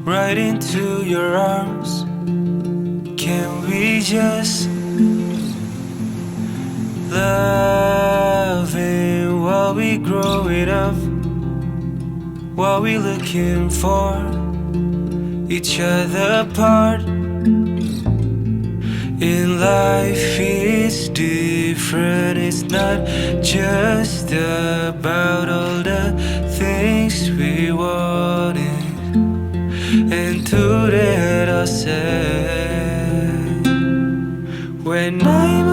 right into your arms. Can we just loving while we growing up? While we looking for each other apart. In life it's different. It's not just about all the things we wanted and to that I said when I